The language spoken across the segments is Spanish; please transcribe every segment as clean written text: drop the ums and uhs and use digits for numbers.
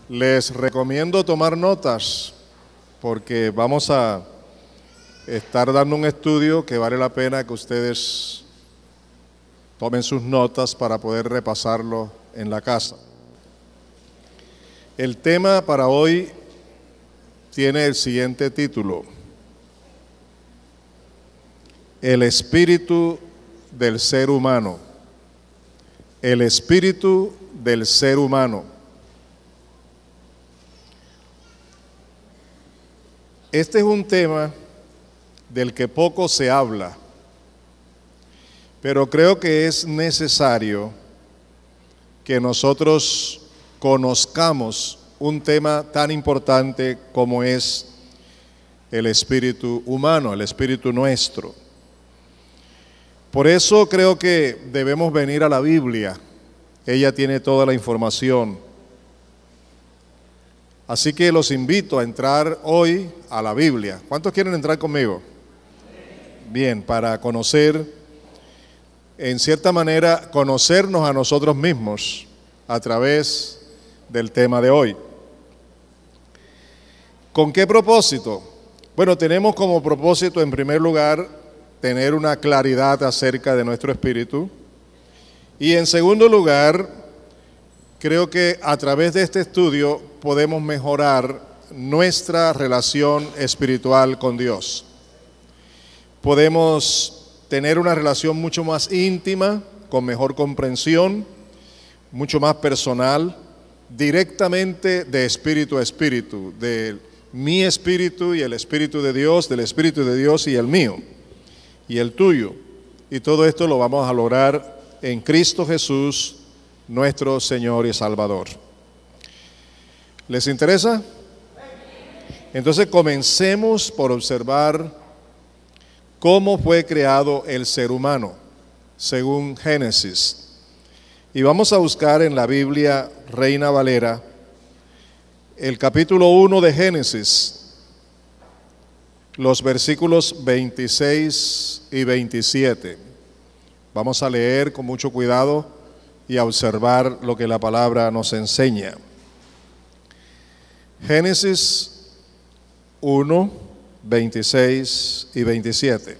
Les recomiendo tomar notas porque vamos a estar dando un estudio que vale la pena que ustedes tomen sus notas para poder repasarlo en la casa. El tema para hoy tiene el siguiente título: El espíritu del ser humano. El espíritu del ser humano. Este es un tema del que poco se habla, pero creo que es necesario que nosotros conozcamos un tema tan importante como es el espíritu humano, el espíritu nuestro. Por eso creo que debemos venir a la Biblia. Ella tiene toda la información. Así que los invito a entrar hoy a la Biblia. ¿Cuántos quieren entrar conmigo? Bien, para conocer, en cierta manera, conocernos a nosotros mismos a través del tema de hoy. ¿Con qué propósito? Bueno, tenemos como propósito, en primer lugar, tener una claridad acerca de nuestro espíritu. Y en segundo lugar, creo que a través de este estudio podemos mejorar nuestra relación espiritual con Dios. Podemos tener una relación mucho más íntima, con mejor comprensión, mucho más personal, directamente de espíritu a espíritu, de mi espíritu y el espíritu de Dios, del espíritu de Dios y el mío y el tuyo. Y todo esto lo vamos a lograr en Cristo Jesús, nuestro Señor y Salvador. ¿Les interesa? Entonces comencemos por observar cómo fue creado el ser humano, según Génesis. Y vamos a buscar en la Biblia Reina Valera el capítulo 1 de Génesis, los versículos 26 y 27. Vamos a leer con mucho cuidado y a observar lo que la palabra nos enseña. Génesis 1, 26 y 27.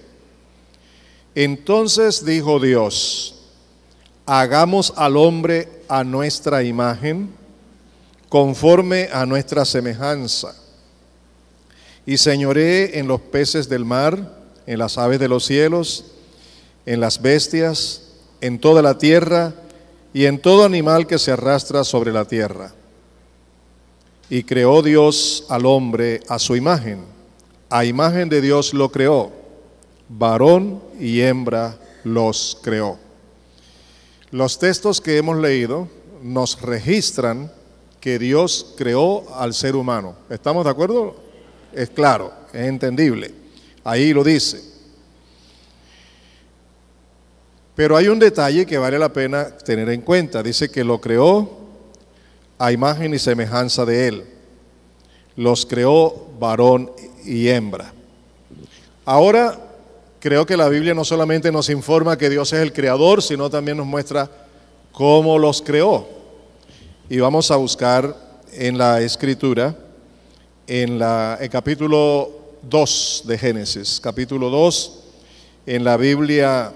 Entonces dijo Dios: hagamos al hombre a nuestra imagen, conforme a nuestra semejanza, y señoree en los peces del mar, en las aves de los cielos, en las bestias, en toda la tierra, y en todo animal que se arrastra sobre la tierra. Y creó Dios al hombre a su imagen. A imagen de Dios lo creó. Varón y hembra los creó. Los textos que hemos leído nos registran que Dios creó al ser humano. ¿Estamos de acuerdo? Es claro, es entendible. Ahí lo dice. Pero hay un detalle que vale la pena tener en cuenta. Dice que lo creó a imagen y semejanza de Él. Los creó varón y hembra. Ahora, creo que la Biblia no solamente nos informa que Dios es el creador, sino también nos muestra cómo los creó. Y vamos a buscar en la Escritura, en el capítulo 2 de Génesis, capítulo 2, en la Biblia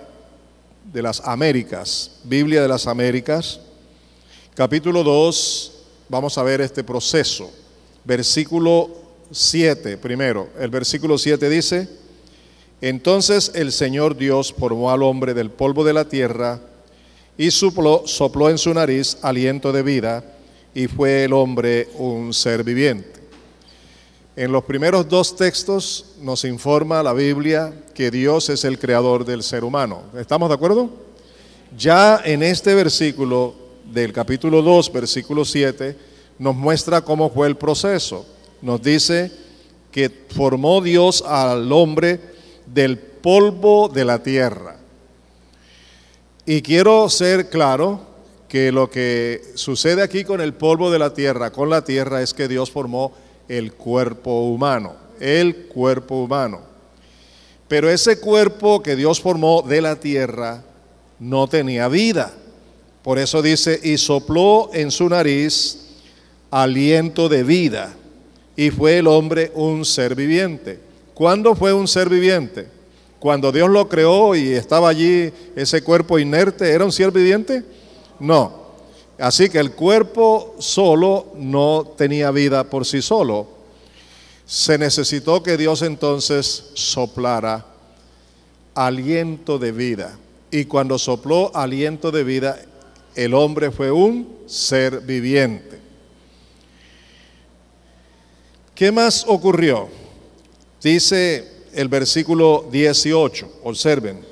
de las Américas, Biblia de las Américas, capítulo 2, vamos a ver este proceso. Versículo 7 primero. El versículo 7 dice: entonces el Señor Dios formó al hombre del polvo de la tierra y sopló en su nariz aliento de vida, y fue el hombre un ser viviente. En los primeros dos textos nos informa la Biblia que Dios es el creador del ser humano. ¿Estamos de acuerdo? Ya en este versículo del capítulo 2, versículo 7, nos muestra cómo fue el proceso. Nos dice que formó Dios al hombre del polvo de la tierra. Y quiero ser claro que lo que sucede aquí con el polvo de la tierra, con la tierra, es que Dios formó el cuerpo humano, el cuerpo humano. Pero ese cuerpo que Dios formó de la tierra no tenía vida. Por eso dice, y sopló en su nariz aliento de vida, y fue el hombre un ser viviente. ¿Cuándo fue un ser viviente? Cuando Dios lo creó y estaba allí ese cuerpo inerte, ¿era un ser viviente? No. Así que el cuerpo solo no tenía vida por sí solo. Se necesitó que Dios entonces soplara aliento de vida. Y cuando sopló aliento de vida, el hombre fue un ser viviente. ¿Qué más ocurrió? Dice el versículo 18, observen.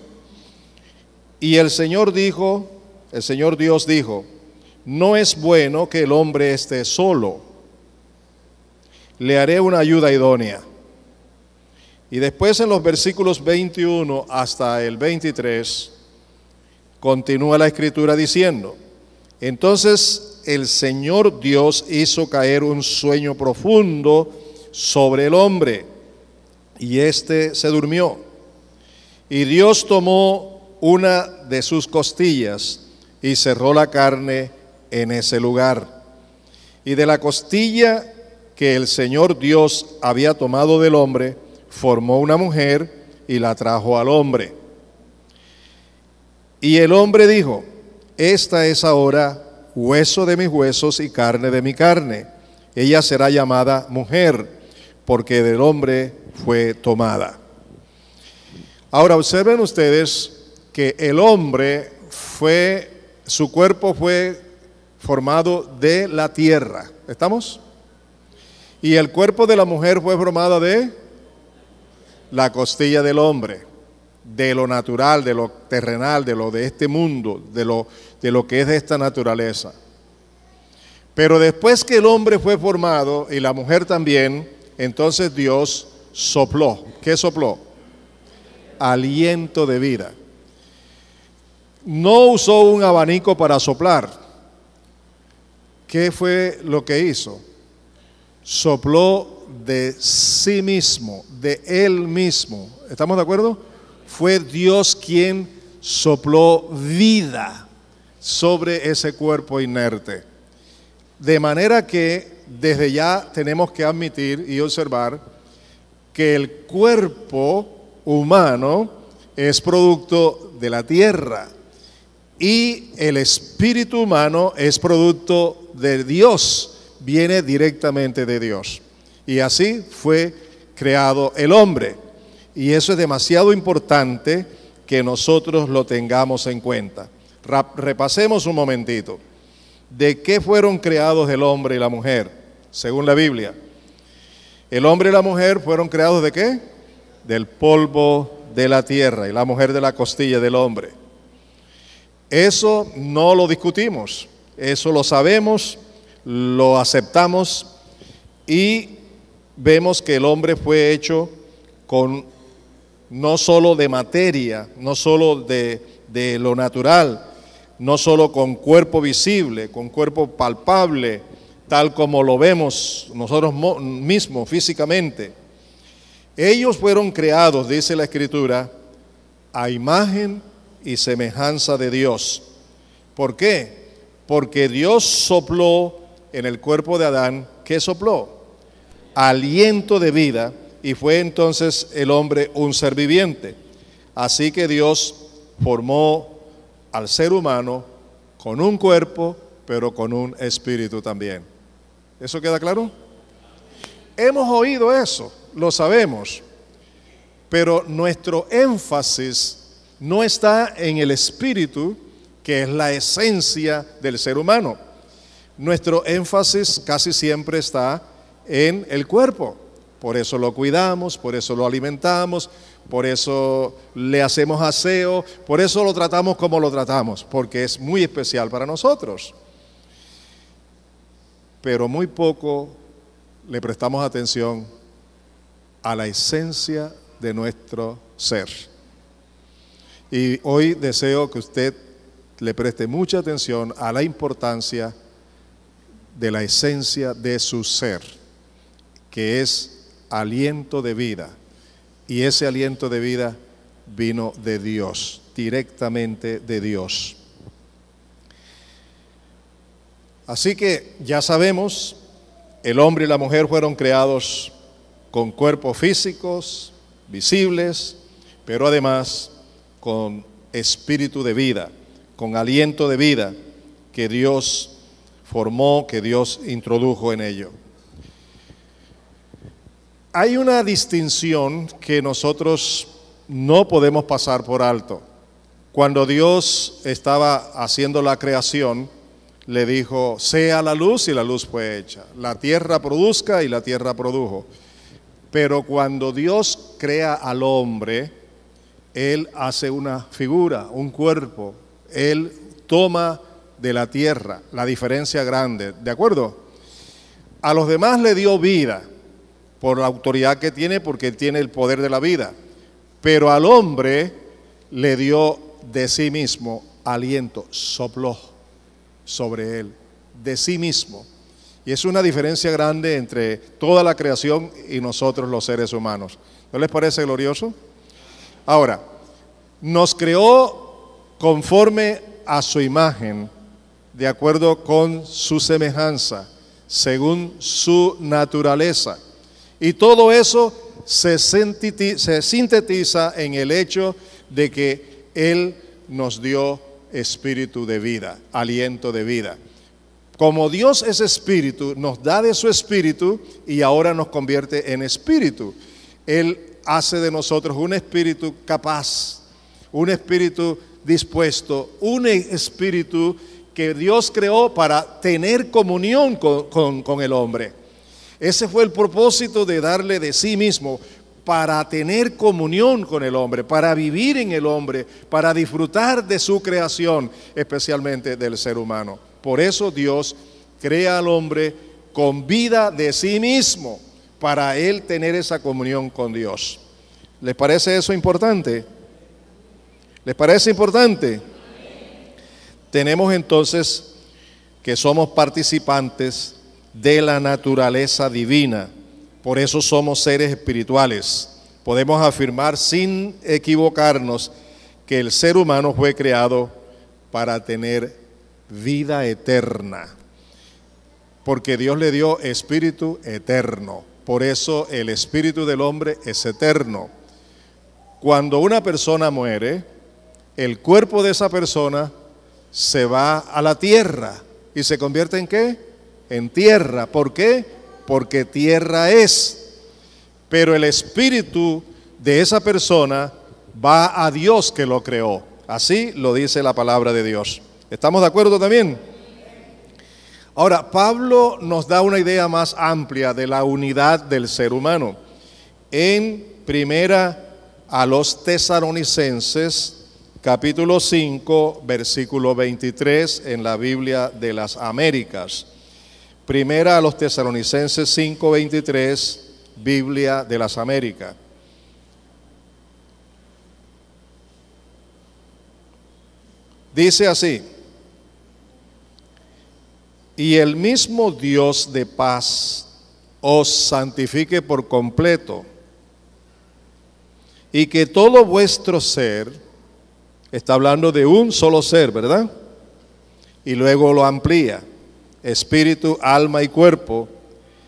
Y el Señor Dios dijo, no es bueno que el hombre esté solo, le haré una ayuda idónea. Y después en los versículos 21 hasta el 23, continúa la escritura diciendo, entonces el Señor Dios hizo caer un sueño profundo sobre el hombre, y éste se durmió. Y Dios tomó una de sus costillas y cerró la carne en ese lugar. Y de la costilla que el Señor Dios había tomado del hombre, formó una mujer y la trajo al hombre. Y el hombre dijo, esta es ahora hueso de mis huesos y carne de mi carne. Ella será llamada mujer, porque del hombre fue tomada. Ahora observen ustedes que el hombre su cuerpo fue formado de la tierra. ¿Estamos? Y el cuerpo de la mujer fue formado de la costilla del hombre, de lo natural, de lo terrenal, de lo de este mundo, de lo que es de esta naturaleza. Pero después que el hombre fue formado y la mujer también, entonces Dios sopló. ¿Qué sopló? Aliento de vida. No usó un abanico para soplar. ¿Qué fue lo que hizo? Sopló de sí mismo, de él mismo. ¿Estamos de acuerdo? Fue Dios quien sopló vida sobre ese cuerpo inerte. De manera que desde ya tenemos que admitir y observar que el cuerpo humano es producto de la tierra y el espíritu humano es producto de Dios, viene directamente de Dios. Y así fue creado el hombre. Y eso es demasiado importante que nosotros lo tengamos en cuenta. Repasemos un momentito. ¿De qué fueron creados el hombre y la mujer? Según la Biblia. El hombre y la mujer fueron creados ¿de qué? Del polvo de la tierra y la mujer de la costilla del hombre. Eso no lo discutimos, eso lo sabemos, lo aceptamos y vemos que el hombre fue hecho con no solo de materia, no solo de lo natural, no solo con cuerpo visible, con cuerpo palpable, tal como lo vemos nosotros mismos físicamente. Ellos fueron creados, dice la Escritura, a imagen y semejanza de Dios. ¿Por qué? Porque Dios sopló en el cuerpo de Adán, ¿qué sopló? Aliento de vida, y fue entonces el hombre un ser viviente. Así que Dios formó al ser humano con un cuerpo, pero con un espíritu también. ¿Eso queda claro? Hemos oído eso, lo sabemos, pero nuestro énfasis no está en el espíritu, que es la esencia del ser humano. Nuestro énfasis casi siempre está en el cuerpo. Por eso lo cuidamos, por eso lo alimentamos, por eso le hacemos aseo, por eso lo tratamos como lo tratamos, porque es muy especial para nosotros. Pero muy poco le prestamos atención a la esencia de nuestro ser. Y hoy deseo que usted le preste mucha atención a la importancia de la esencia de su ser, que es aliento de vida. Y ese aliento de vida vino de Dios, directamente de Dios. Así que ya sabemos El hombre y la mujer fueron creados con cuerpos físicos, visibles, pero además con espíritu de vida, con aliento de vida que Dios formó, que Dios introdujo en ello. Hay una distinción que nosotros no podemos pasar por alto. Cuando Dios estaba haciendo la creación, le dijo, sea la luz, y la luz fue hecha. La tierra produzca, y la tierra produjo. Pero cuando Dios crea al hombre, Él hace una figura, un cuerpo. Él toma de la tierra, la diferencia grande, ¿de acuerdo? A los demás le dio vida, por la autoridad que tiene, porque Él tiene el poder de la vida. Pero al hombre le dio de sí mismo aliento, sopló sobre él, de sí mismo. Y es una diferencia grande entre toda la creación y nosotros los seres humanos. ¿No les parece glorioso? Ahora, nos creó conforme a su imagen, de acuerdo con su semejanza, según su naturaleza. Y todo eso se sintetiza en el hecho de que Él nos dio espíritu de vida, aliento de vida. Como Dios es espíritu, nos da de su espíritu y ahora nos convierte en espíritu. Él hace de nosotros un espíritu capaz, un espíritu dispuesto, un espíritu que Dios creó para tener comunión con el hombre. Ese fue el propósito de darle de sí mismo, para tener comunión con el hombre, para vivir en el hombre, para disfrutar de su creación, especialmente del ser humano. Por eso Dios crea al hombre con vida de sí mismo, para él tener esa comunión con Dios. ¿Les parece eso importante? ¿Les parece importante? Tenemos entonces que somos participantes de la naturaleza divina. Por eso somos seres espirituales. Podemos afirmar sin equivocarnos que el ser humano fue creado para tener vida eterna, porque Dios le dio espíritu eterno. Por eso el espíritu del hombre es eterno. Cuando una persona muere, el cuerpo de esa persona se va a la tierra y se convierte ¿en qué? En tierra. ¿Por qué? Porque tierra es. Pero el espíritu de esa persona va a Dios que lo creó. Así lo dice la palabra de Dios. ¿Estamos de acuerdo también? Ahora, Pablo nos da una idea más amplia de la unidad del ser humano. En primera a los Tesalonicenses, capítulo 5, versículo 23, en la Biblia de las Américas. Primera a los Tesalonicenses 5, 23, Biblia de las Américas. Dice así: y el mismo Dios de paz os santifique por completo, y que todo vuestro ser, está hablando de un solo ser, ¿verdad? Y luego lo amplía, espíritu, alma y cuerpo,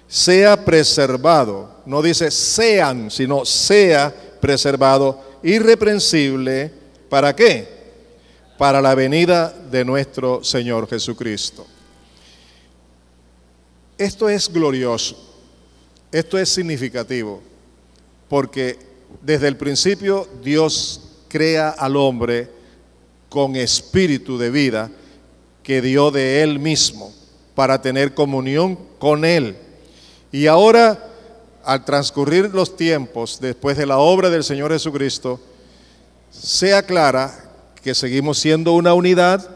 sea preservado, no dice sean, sino sea preservado, irreprensible, ¿para qué? Para la venida de nuestro Señor Jesucristo. Esto es glorioso, esto es significativo, porque desde el principio Dios crea al hombre con espíritu de vida que dio de Él mismo para tener comunión con Él. Y ahora, al transcurrir los tiempos, después de la obra del Señor Jesucristo, se aclara que seguimos siendo una unidad,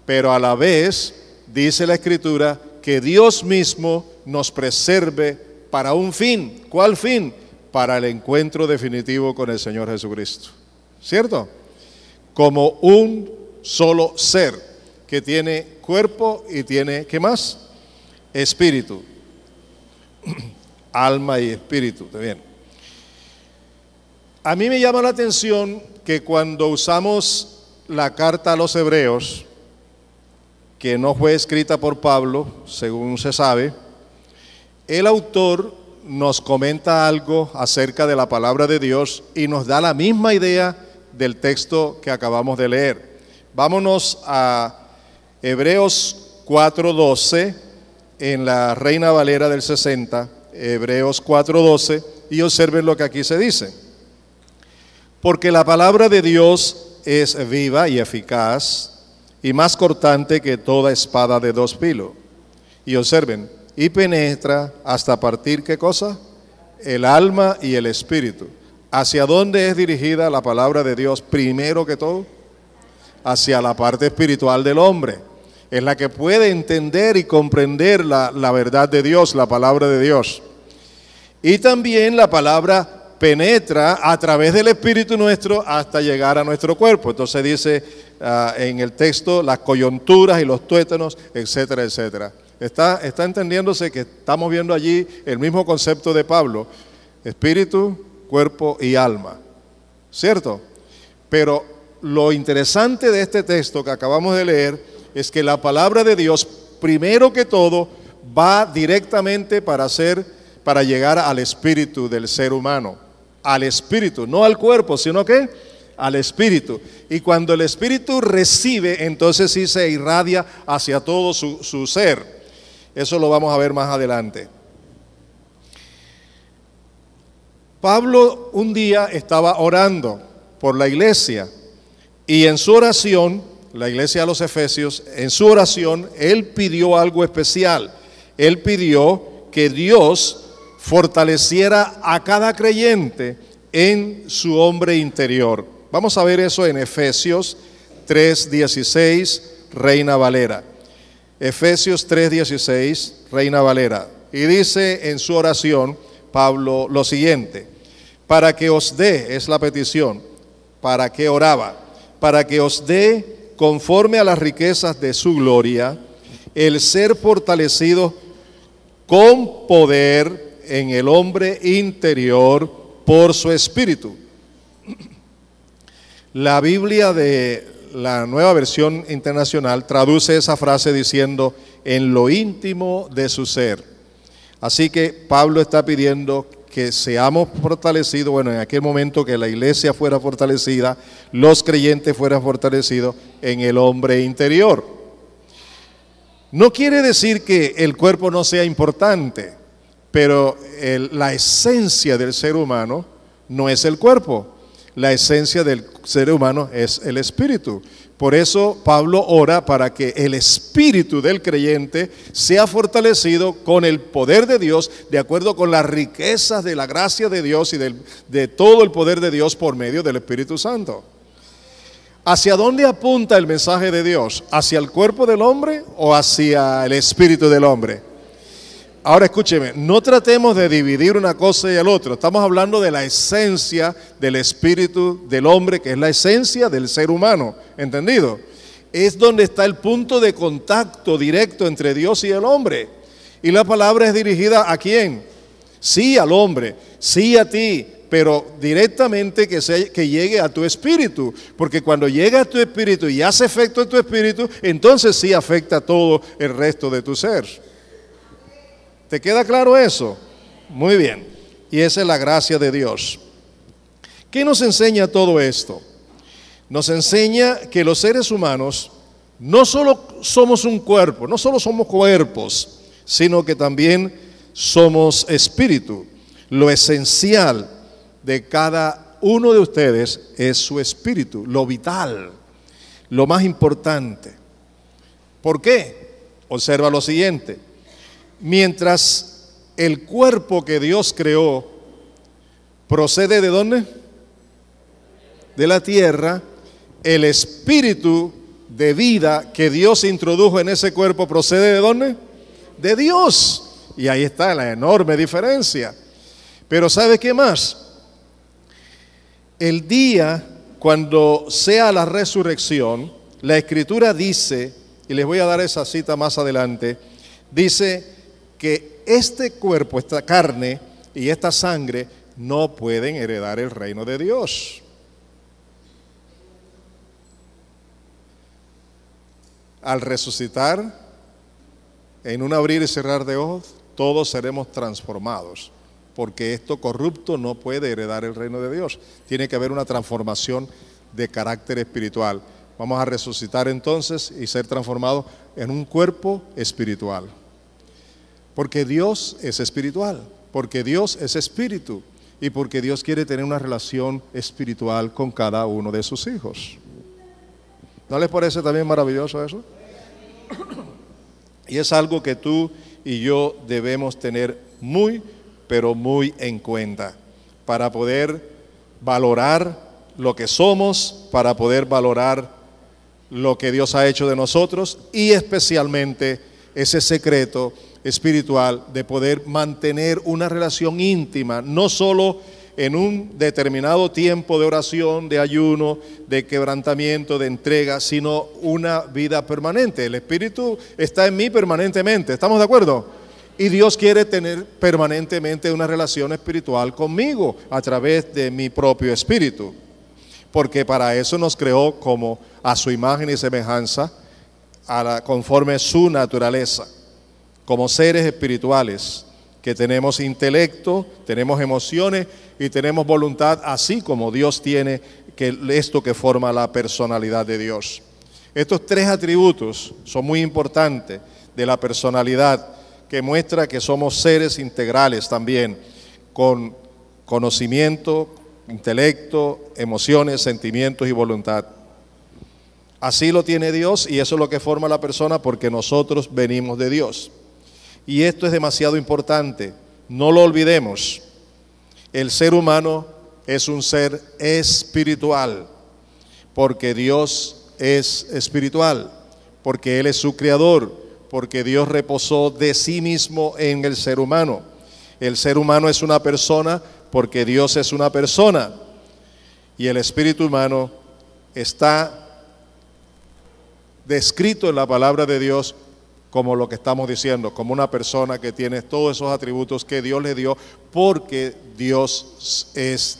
pero a la vez, dice la Escritura, que Dios mismo nos preserve para un fin. ¿Cuál fin? Para el encuentro definitivo con el Señor Jesucristo. ¿Cierto? Como un solo ser que tiene cuerpo y tiene, ¿qué más? Espíritu. Alma y espíritu. Bien. A mí me llama la atención que cuando usamos la carta a los Hebreos, que no fue escrita por Pablo, según se sabe, el autor nos comenta algo acerca de la palabra de Dios y nos da la misma idea del texto que acabamos de leer. Vámonos a Hebreos 4:12 en la Reina Valera del 60, Hebreos 4:12, y observen lo que aquí se dice. Porque la palabra de Dios es viva y eficaz y más cortante que toda espada de dos filos. Y observen, y penetra hasta partir, ¿qué cosa? El alma y el espíritu. ¿Hacia dónde es dirigida la palabra de Dios primero que todo? Hacia la parte espiritual del hombre. Es la que puede entender y comprender la verdad de Dios, la palabra de Dios. Y también la palabra penetra a través del espíritu nuestro hasta llegar a nuestro cuerpo. Entonces dice en el texto las coyunturas y los tuétanos, etcétera, etcétera. Está entendiéndose que estamos viendo allí el mismo concepto de Pablo: espíritu, cuerpo y alma, ¿cierto? Pero lo interesante de este texto que acabamos de leer es que la palabra de Dios, primero que todo, va directamente para llegar al espíritu del ser humano, al espíritu, no al cuerpo, sino que al espíritu. Y cuando el espíritu recibe, entonces sí se irradia hacia todo su ser. Eso lo vamos a ver más adelante. Pablo un día estaba orando por la iglesia y en su oración, la iglesia de los Efesios, en su oración, él pidió algo especial. Él pidió que Dios fortaleciera a cada creyente en su hombre interior. Vamos a ver eso en Efesios 3:16, Reina Valera. Efesios 3:16, Reina Valera. Y dice en su oración Pablo lo siguiente: para que os dé, es la petición, para que oraba, para que os dé conforme a las riquezas de su gloria, el ser fortalecido con poder en el hombre interior por su espíritu. La Biblia de la Nueva Versión Internacional traduce esa frase diciendo en lo íntimo de su ser. Así que Pablo está pidiendo que seamos fortalecidos, bueno, en aquel momento que la iglesia fuera fortalecida, los creyentes fueran fortalecidos en el hombre interior. No quiere decir que el cuerpo no sea importante, pero la esencia del ser humano no es el cuerpo. La esencia del ser humano es el espíritu. Por eso Pablo ora para que el espíritu del creyente sea fortalecido con el poder de Dios, de acuerdo con las riquezas de la gracia de Dios y de todo el poder de Dios por medio del Espíritu Santo. ¿Hacia dónde apunta el mensaje de Dios? ¿Hacia el cuerpo del hombre o hacia el espíritu del hombre? Ahora escúcheme, no tratemos de dividir una cosa y el otro. Estamos hablando de la esencia del espíritu del hombre, que es la esencia del ser humano, ¿entendido? Es donde está el punto de contacto directo entre Dios y el hombre. Y la palabra es dirigida ¿a quién? Sí, al hombre, sí a ti, pero directamente que llegue a tu espíritu, porque cuando llega a tu espíritu y hace efecto en tu espíritu, entonces sí afecta a todo el resto de tu ser. ¿Te queda claro eso? Muy bien. Y esa es la gracia de Dios. ¿Qué nos enseña todo esto? Nos enseña que los seres humanos no solo somos un cuerpo, no solo somos cuerpos, sino que también somos espíritu. Lo esencial de cada uno de ustedes es su espíritu, lo vital, lo más importante. ¿Por qué? Observa lo siguiente. Mientras el cuerpo que Dios creó procede ¿de dónde? De la tierra, el espíritu de vida que Dios introdujo en ese cuerpo procede ¿de dónde? De Dios. Y ahí está la enorme diferencia. Pero ¿sabe qué más? El día cuando sea la resurrección, la Escritura dice, y les voy a dar esa cita más adelante, dice que este cuerpo, esta carne y esta sangre no pueden heredar el reino de Dios. Al resucitar, en un abrir y cerrar de ojos, todos seremos transformados, porque esto corrupto no puede heredar el reino de Dios. Tiene que haber una transformación de carácter espiritual. Vamos a resucitar entonces y ser transformados en un cuerpo espiritual. Porque Dios es espiritual, porque Dios es espíritu y porque Dios quiere tener una relación espiritual con cada uno de sus hijos. ¿No les parece también maravilloso eso? Y es algo que tú y yo debemos tener muy, pero muy en cuenta para poder valorar lo que somos, para poder valorar lo que Dios ha hecho de nosotros y especialmente ese secreto espiritual de poder mantener una relación íntima, no solo en un determinado tiempo de oración, de ayuno, de quebrantamiento, de entrega, sino una vida permanente. El Espíritu está en mí permanentemente, ¿estamos de acuerdo? Y Dios quiere tener permanentemente una relación espiritual conmigo a través de mi propio espíritu, porque para eso nos creó como a su imagen y semejanza, conforme su naturaleza, como seres espirituales, que tenemos intelecto, tenemos emociones y tenemos voluntad, así como Dios tiene esto que forma la personalidad de Dios. Estos tres atributos son muy importantes de la personalidad, que muestra que somos seres integrales también, con conocimiento, intelecto, emociones, sentimientos y voluntad. Así lo tiene Dios y eso es lo que forma la persona, porque nosotros venimos de Dios. Y esto es demasiado importante, no lo olvidemos. El ser humano es un ser espiritual, porque Dios es espiritual, porque Él es su creador, porque Dios reposó de sí mismo en el ser humano. El ser humano es una persona porque Dios es una persona. Y el espíritu humano está descrito en la palabra de Dios como lo que estamos diciendo, como una persona que tiene todos esos atributos que Dios le dio, porque Dios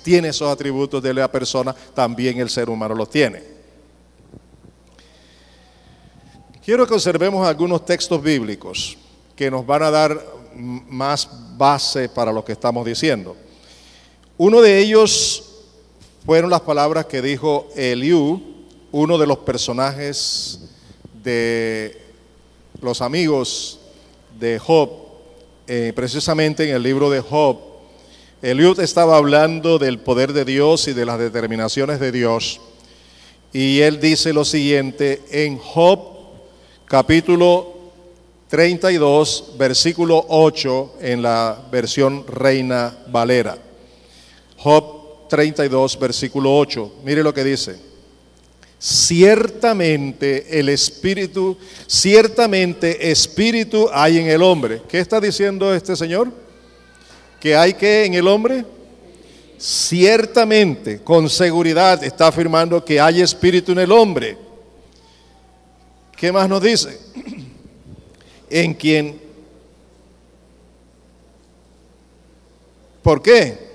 tiene esos atributos de la persona, también el ser humano los tiene. Quiero que observemos algunos textos bíblicos que nos van a dar más base para lo que estamos diciendo. Uno de ellos fueron las palabras que dijo Eliú, uno de los personajes de los amigos de Job, precisamente en el libro de Job. Eliú estaba hablando del poder de Dios y de las determinaciones de Dios, y él dice lo siguiente en Job capítulo 32, versículo 8, en la versión Reina Valera. Job 32, versículo 8, mire lo que dice. Ciertamente espíritu hay en el hombre. ¿Qué está diciendo este señor? ¿Que hay qué en el hombre? Ciertamente, con seguridad está afirmando que hay espíritu en el hombre. ¿Qué más nos dice? En quien. ¿Por qué?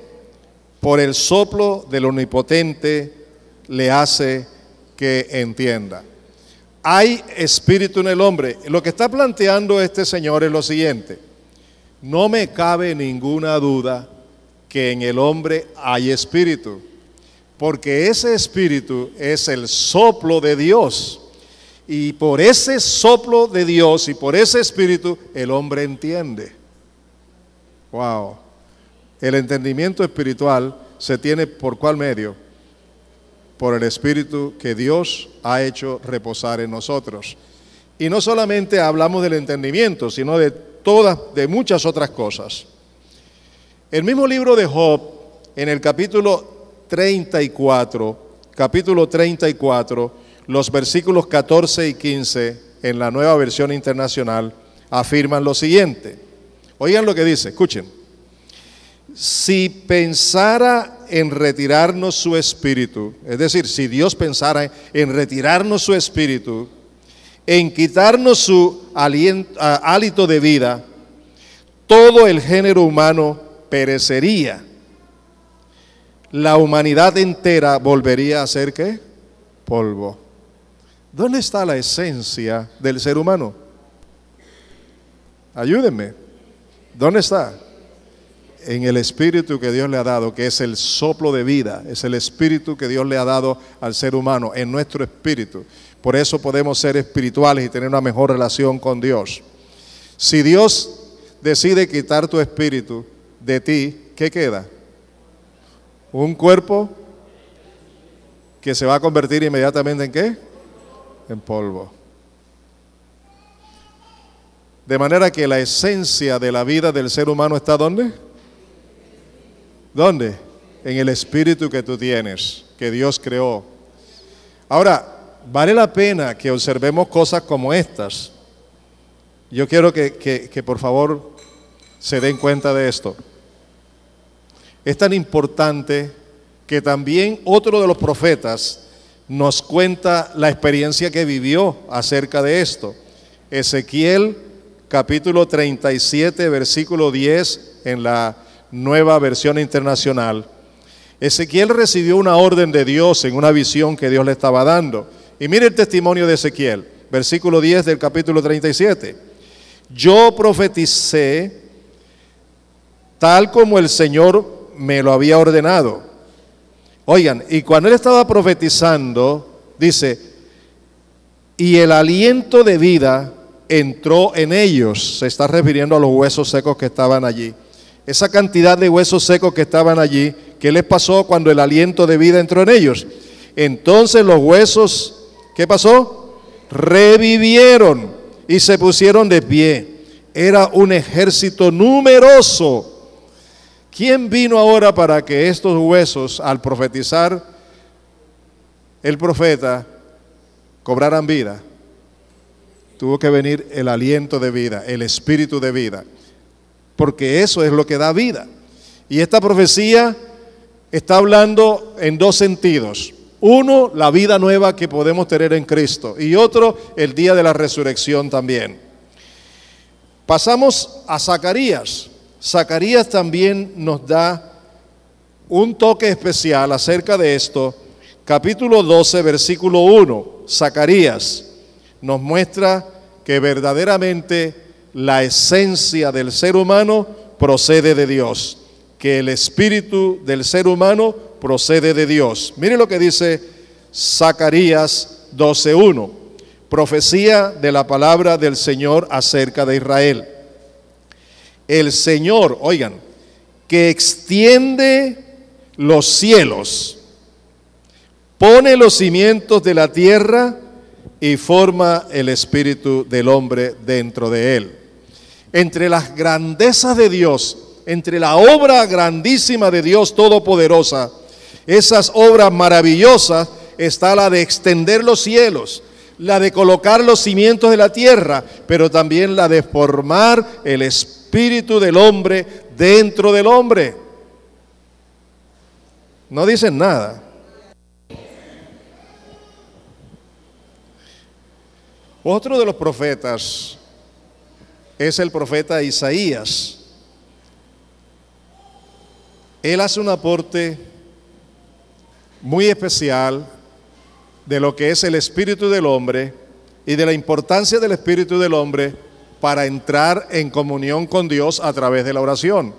Por el soplo del Omnipotente le hace que entienda. Hay espíritu en el hombre. Lo que está planteando este señor es lo siguiente: no me cabe ninguna duda que en el hombre hay espíritu, porque ese espíritu es el soplo de Dios, y por ese soplo de Dios y por ese espíritu el hombre entiende. Wow. El entendimiento espiritual se tiene ¿por cuál medio? Por el espíritu que Dios ha hecho reposar en nosotros. Y no solamente hablamos del entendimiento, sino de muchas otras cosas. El mismo libro de Job, en el capítulo 34, los versículos 14 y 15, en la Nueva Versión Internacional, afirman lo siguiente. Oigan lo que dice, escuchen. Si pensara en retirarnos su espíritu, es decir, si Dios pensara en retirarnos su espíritu, en quitarnos su hálito de vida, todo el género humano perecería. La humanidad entera volvería a ser ¿qué? Polvo. ¿Dónde está la esencia del ser humano? Ayúdenme. ¿Dónde está? En el espíritu que Dios le ha dado, que es el soplo de vida, es el espíritu que Dios le ha dado al ser humano, en nuestro espíritu. Por eso podemos ser espirituales y tener una mejor relación con Dios. Si Dios decide quitar tu espíritu de ti, ¿qué queda? Un cuerpo que se va a convertir inmediatamente ¿en qué? En polvo. De manera que la esencia de la vida del ser humano está ¿dónde? ¿Dónde? En el espíritu que tú tienes, que Dios creó. Ahora, vale la pena que observemos cosas como estas. Yo quiero que por favor se den cuenta de esto. Es tan importante que también otro de los profetas nos cuenta la experiencia que vivió acerca de esto. Ezequiel capítulo 37, versículo 10 en la Nueva Versión Internacional. Ezequiel recibió una orden de Dios en una visión que Dios le estaba dando. Y mire el testimonio de Ezequiel, versículo 10 del capítulo 37. Yo profeticé tal como el Señor me lo había ordenado. Oigan, y cuando él estaba profetizando, dice, y el aliento de vida entró en ellos. Se está refiriendo a los huesos secos que estaban allí. Esa cantidad de huesos secos que estaban allí, ¿qué les pasó cuando el aliento de vida entró en ellos? Entonces los huesos, ¿qué pasó? Revivieron y se pusieron de pie. Era un ejército numeroso. ¿Quién vino ahora para que estos huesos, al profetizar el profeta, cobraran vida? Tuvo que venir el aliento de vida, el espíritu de vida, porque eso es lo que da vida. Y esta profecía está hablando en dos sentidos. Uno, la vida nueva que podemos tener en Cristo, y otro, el día de la resurrección también. Pasamos a Zacarías. Zacarías también nos da un toque especial acerca de esto. Capítulo 12, versículo 1. Zacarías nos muestra que verdaderamente la esencia del ser humano procede de Dios, que el espíritu del ser humano procede de Dios. Mire lo que dice Zacarías 12:1, profecía de la palabra del Señor acerca de Israel. El Señor, oigan, que extiende los cielos, pone los cimientos de la tierra y forma el espíritu del hombre dentro de él. Entre las grandezas de Dios, entre la obra grandísima de Dios Todopoderosa, esas obras maravillosas, está la de extender los cielos, la de colocar los cimientos de la tierra, pero también la de formar el espíritu del hombre dentro del hombre. No dicen nada. Otro de los profetas es el profeta Isaías. Él hace un aporte muy especial de lo que es el espíritu del hombre y de la importancia del espíritu del hombre para entrar en comunión con Dios a través de la oración.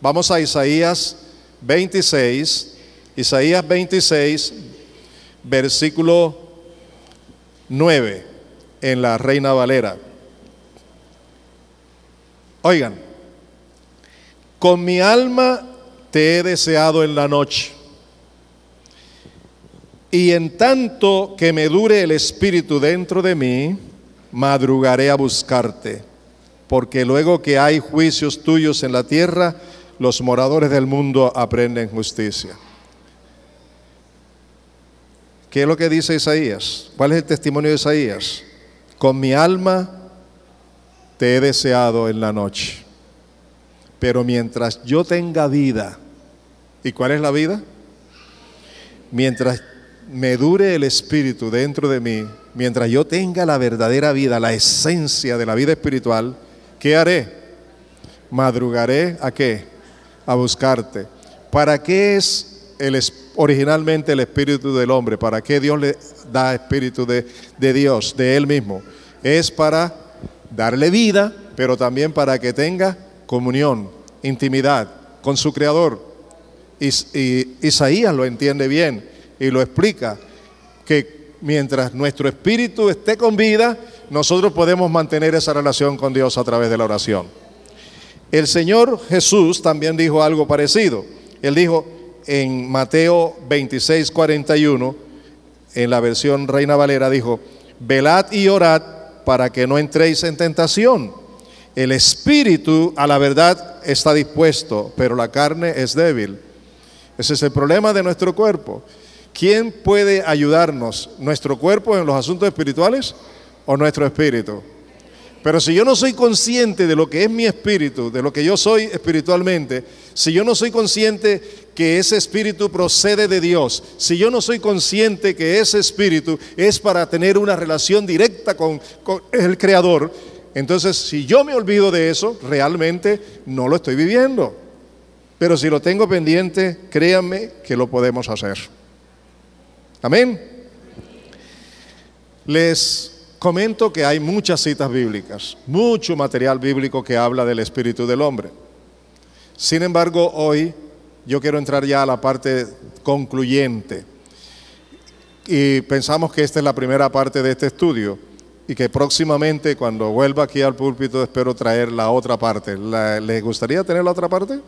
Vamos a Isaías 26, versículo 9, en la Reina Valera. Oigan, con mi alma te he deseado en la noche, y en tanto que me dure el espíritu dentro de mí, madrugaré a buscarte, porque luego que hay juicios tuyos en la tierra, los moradores del mundo aprenden justicia. ¿Qué es lo que dice Isaías? ¿Cuál es el testimonio de Isaías? Con mi alma te he deseado en la noche, pero mientras yo tenga vida, ¿y cuál es la vida? Mientras me dure el espíritu dentro de mí, mientras yo tenga la verdadera vida, la esencia de la vida espiritual, ¿qué haré? Madrugaré ¿a qué? A buscarte. ¿Para qué es originalmente el espíritu del hombre? ¿Para qué Dios le da espíritu de Dios, de Él mismo? Es para darle vida, pero también para que tenga comunión, intimidad con su Creador. Y Isaías lo entiende bien y lo explica, que mientras nuestro espíritu esté con vida, nosotros podemos mantener esa relación con Dios a través de la oración. El Señor Jesús también dijo algo parecido. Él dijo en Mateo 26:41, en la versión Reina Valera, dijo: velad y orad para que no entréis en tentación. El espíritu a la verdad está dispuesto, pero la carne es débil. Ese es el problema de nuestro cuerpo. ¿Quién puede ayudarnos? ¿Nuestro cuerpo en los asuntos espirituales o nuestro espíritu? Pero si yo no soy consciente de lo que es mi espíritu, de lo que yo soy espiritualmente, si yo no soy consciente que ese espíritu procede de Dios, si yo no soy consciente que ese espíritu es para tener una relación directa con el Creador, entonces si yo me olvido de eso, realmente no lo estoy viviendo. Pero si lo tengo pendiente, créanme que lo podemos hacer. Amén. Les comento que hay muchas citas bíblicas, mucho material bíblico que habla del espíritu del hombre. Sin embargo, hoy yo quiero entrar ya a la parte concluyente. Y pensamos que esta es la primera parte de este estudio y que próximamente, cuando vuelva aquí al púlpito, espero traer la otra parte. ¿Les gustaría tener la otra parte?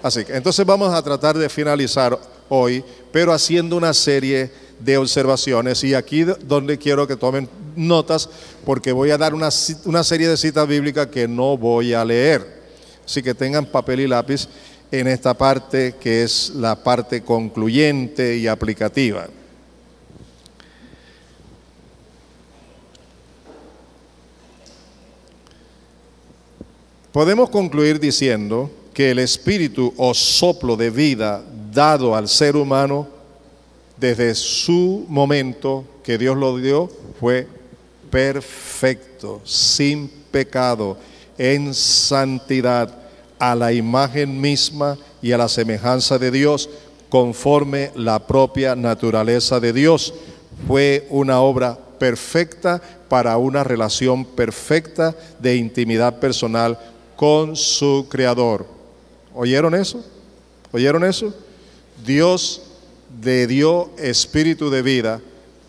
Así que entonces vamos a tratar de finalizar hoy, pero haciendo una serie de observaciones, y aquí donde quiero que tomen notas, porque voy a dar una serie de citas bíblicas que no voy a leer. Así que tengan papel y lápiz en esta parte, que es la parte concluyente y aplicativa. Podemos concluir diciendo que el espíritu o soplo de vida dado al ser humano desde su momento que Dios lo dio fue perfecto, sin pecado, en santidad, a la imagen misma y a la semejanza de Dios, conforme la propia naturaleza de Dios. Fue una obra perfecta para una relación perfecta de intimidad personal con su Creador. ¿Oyeron eso? ¿Oyeron eso? Dios le dio espíritu de vida,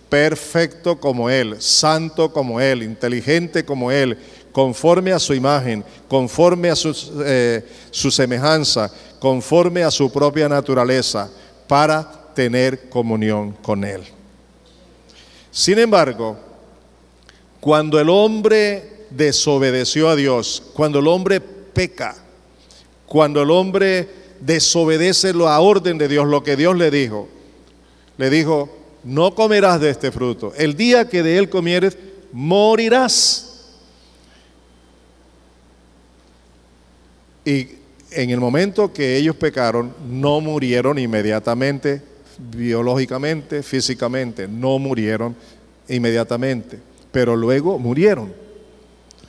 perfecto como Él, santo como Él, inteligente como Él, conforme a su imagen, conforme a su semejanza, conforme a su propia naturaleza, para tener comunión con Él. Sin embargo, cuando el hombre desobedeció a Dios, cuando el hombre peca, cuando el hombre desobedece la orden de Dios, lo que Dios le dijo, no comerás de este fruto. El día que de él comieres, morirás. Y en el momento que ellos pecaron, no murieron inmediatamente, biológicamente, físicamente, no murieron inmediatamente, pero luego murieron.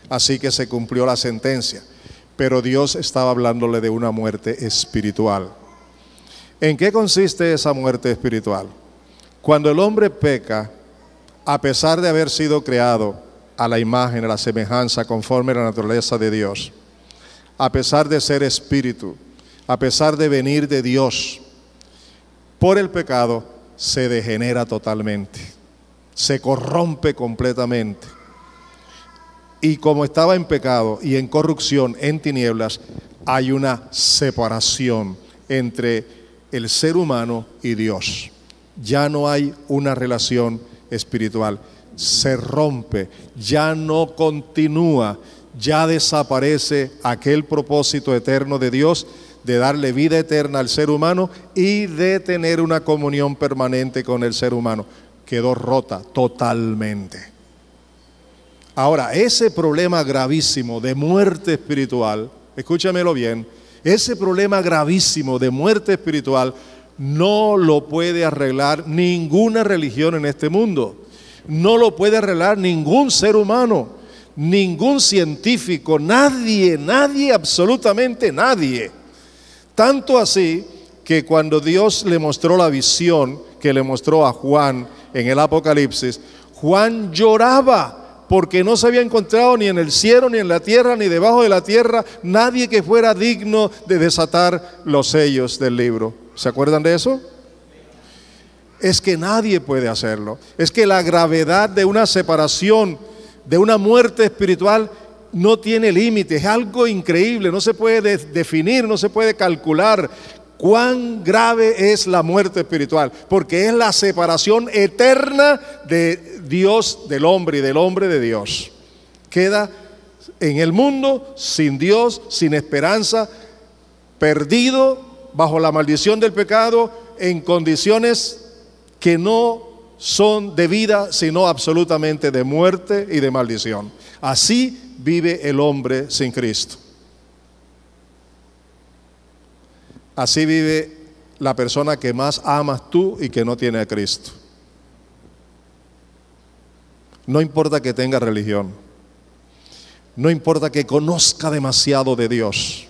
Así que se cumplió la sentencia. Pero Dios estaba hablándole de una muerte espiritual. ¿En qué consiste esa muerte espiritual? Cuando el hombre peca, a pesar de haber sido creado a la imagen, a la semejanza, conforme a la naturaleza de Dios, a pesar de ser espíritu, a pesar de venir de Dios, por el pecado se degenera totalmente, se corrompe completamente. Y como estaba en pecado y en corrupción, en tinieblas, hay una separación entre el ser humano y Dios. Ya no hay una relación espiritual, se rompe, ya no continúa, ya desaparece aquel propósito eterno de Dios de darle vida eterna al ser humano y de tener una comunión permanente con el ser humano. Quedó rota totalmente. Ahora, ese problema gravísimo de muerte espiritual, escúchamelo bien, ese problema gravísimo de muerte espiritual no lo puede arreglar ninguna religión en este mundo, no lo puede arreglar ningún ser humano, ningún científico, nadie, absolutamente nadie. Tanto así que cuando Dios le mostró la visión que le mostró a Juan en el Apocalipsis, Juan lloraba porque no se había encontrado ni en el cielo, ni en la tierra, ni debajo de la tierra, nadie que fuera digno de desatar los sellos del libro. ¿Se acuerdan de eso? Es que nadie puede hacerlo. Es que la gravedad de una separación, de una muerte espiritual, no tiene límite. Es algo increíble, no se puede definir, no se puede calcular cuán grave es la muerte espiritual, porque es la separación eterna de Dios del hombre y del hombre de Dios. Queda en el mundo sin Dios, sin esperanza, perdido bajo la maldición del pecado, en condiciones que no son de vida, sino absolutamente de muerte y de maldición. Así vive el hombre sin Cristo. Así vive la persona que más amas tú y que no tiene a Cristo. No importa que tenga religión, no importa que conozca demasiado de Dios,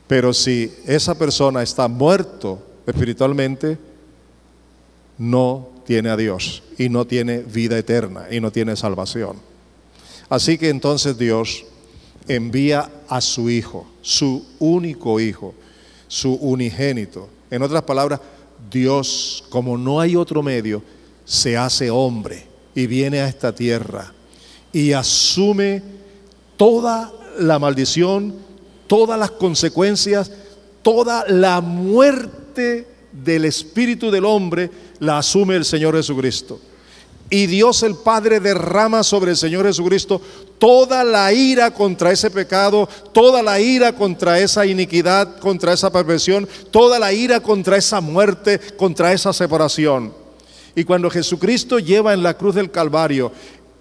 pero si esa persona está muerto espiritualmente, no tiene a Dios y no tiene vida eterna y no tiene salvación. Así que entonces Dios envía a su Hijo, su único Hijo, su unigénito. En otras palabras, Dios, como no hay otro medio, se hace hombre y viene a esta tierra y asume toda la maldición, todas las consecuencias, toda la muerte del espíritu del hombre, la asume el Señor Jesucristo. Y Dios el Padre derrama sobre el Señor Jesucristo toda la ira contra ese pecado, toda la ira contra esa iniquidad, contra esa perversión, toda la ira contra esa muerte, contra esa separación. Y cuando Jesucristo lleva en la cruz del Calvario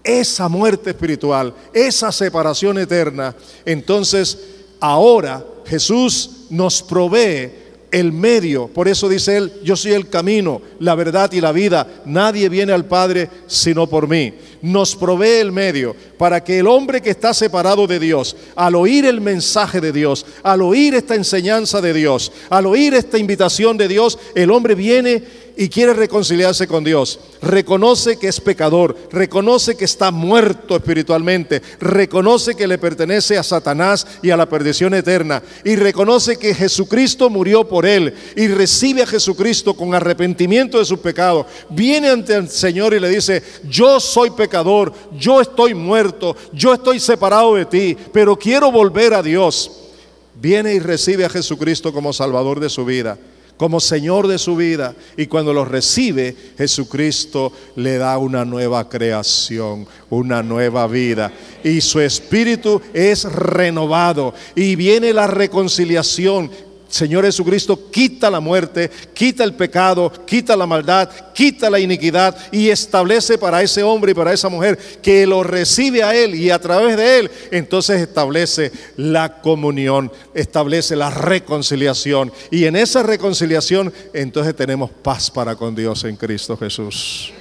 esa muerte espiritual, esa separación eterna, entonces ahora Jesús nos provee el medio. Por eso dice él: yo soy el camino, la verdad y la vida, nadie viene al Padre sino por mí. Nos provee el medio para que el hombre que está separado de Dios, al oír el mensaje de Dios, al oír esta enseñanza de Dios, al oír esta invitación de Dios, el hombre viene y quiere reconciliarse con Dios. Reconoce que es pecador, reconoce que está muerto espiritualmente, reconoce que le pertenece a Satanás y a la perdición eterna, y reconoce que Jesucristo murió por él, y recibe a Jesucristo con arrepentimiento de sus pecados. Viene ante el Señor y le dice: yo soy pecador, yo estoy muerto, yo estoy separado de ti, pero quiero volver a Dios. Viene y recibe a Jesucristo como Salvador de su vida, como Señor de su vida, y cuando lo recibe, Jesucristo le da una nueva creación, una nueva vida, y su espíritu es renovado, y viene la reconciliación. Señor Jesucristo quita la muerte, quita el pecado, quita la maldad, quita la iniquidad, y establece para ese hombre y para esa mujer que lo recibe a él, y a través de él entonces establece la comunión, establece la reconciliación, y en esa reconciliación entonces tenemos paz para con Dios en Cristo Jesús.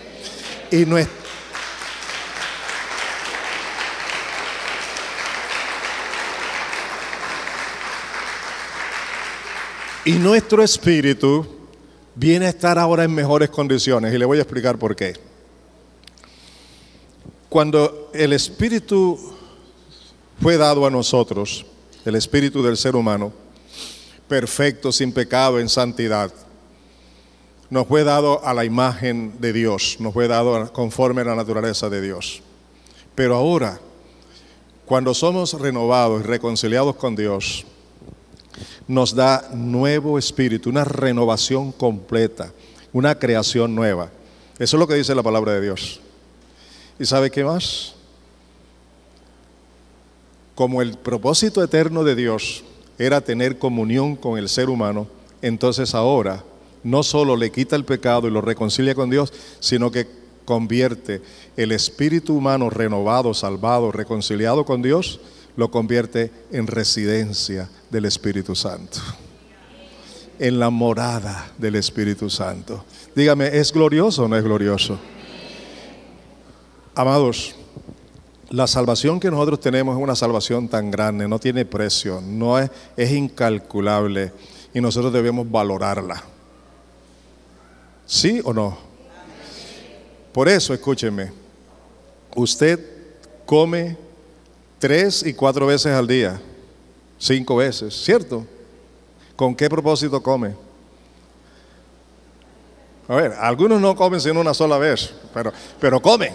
Y nuestro espíritu viene a estar ahora en mejores condiciones, y le voy a explicar por qué. Cuando el espíritu fue dado a nosotros, el espíritu del ser humano, perfecto, sin pecado, en santidad, nos fue dado a la imagen de Dios, nos fue dado conforme a la naturaleza de Dios. Pero ahora, cuando somos renovados y reconciliados con Dios, nos da nuevo espíritu, una renovación completa, una creación nueva. Eso es lo que dice la palabra de Dios. ¿Y sabe qué más? Como el propósito eterno de Dios era tener comunión con el ser humano, entonces ahora no solo le quita el pecado y lo reconcilia con Dios, sino que convierte el espíritu humano renovado, salvado, reconciliado con Dios, lo convierte en residencia del Espíritu Santo, en la morada del Espíritu Santo. Dígame, ¿es glorioso o no es glorioso? Amados, la salvación que nosotros tenemos es una salvación tan grande, no tiene precio, es incalculable, y nosotros debemos valorarla. ¿Sí o no? Por eso, escúchenme, Usted come 3 y 4 veces al día, 5 veces, ¿cierto? ¿Con qué propósito come? A ver, algunos no comen sino una sola vez, pero comen.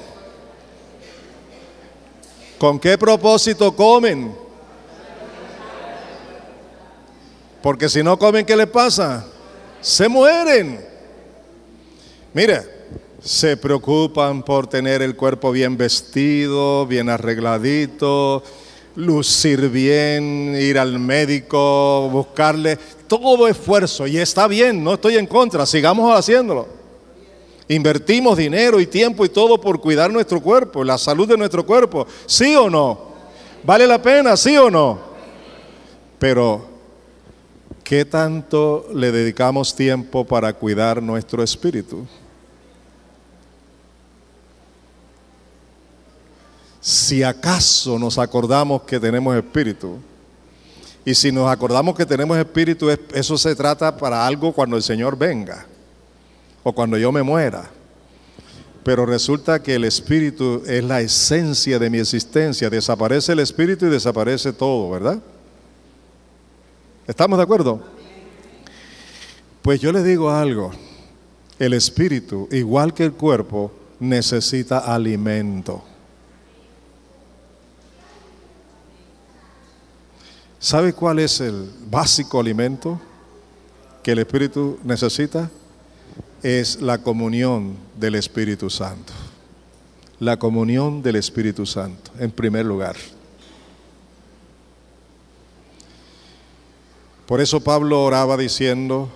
¿Con qué propósito comen? Porque si no comen, ¿qué les pasa? Se mueren. Mire, se preocupan por tener el cuerpo bien vestido, bien arregladito, lucir bien, ir al médico, buscarle todo esfuerzo. Y está bien, no estoy en contra, sigamos haciéndolo. Invertimos dinero y tiempo y todo por cuidar nuestro cuerpo, la salud de nuestro cuerpo. ¿Sí o no? ¿Vale la pena? ¿Sí o no? Pero, ¿qué tanto le dedicamos tiempo para cuidar nuestro espíritu? Si acaso nos acordamos que tenemos espíritu, y si nos acordamos que tenemos espíritu, eso se trata para algo cuando el Señor venga, o cuando yo me muera. Pero resulta que el espíritu es la esencia de mi existencia. Desaparece el espíritu y desaparece todo, ¿verdad? ¿Estamos de acuerdo? Pues yo les digo algo, el espíritu, igual que el cuerpo, necesita alimento. ¿Sabe cuál es el básico alimento que el espíritu necesita? Es la comunión del Espíritu Santo. La comunión del Espíritu Santo, en primer lugar. Por eso Pablo oraba diciendo,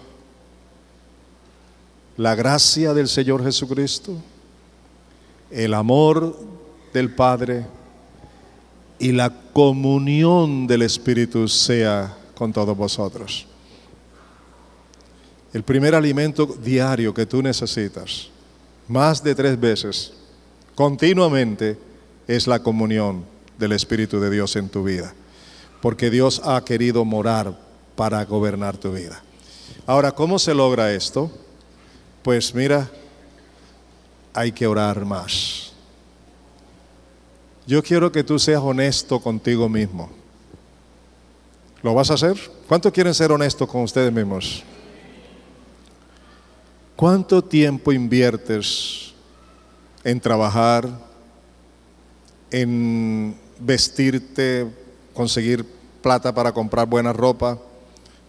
la gracia del Señor Jesucristo, el amor del Padre y la comunión del Espíritu sea con todos vosotros. El primer alimento diario que tú necesitas, más de 3 veces, continuamente, es la comunión del Espíritu de Dios en tu vida. Porque Dios ha querido morar para gobernar tu vida. Ahora, ¿cómo se logra esto? Pues mira, hay que orar más. Yo quiero que tú seas honesto contigo mismo. ¿Lo vas a hacer? ¿Cuántos quieren ser honestos con ustedes mismos? ¿Cuánto tiempo inviertes en trabajar, en vestirte, conseguir plata para comprar buena ropa,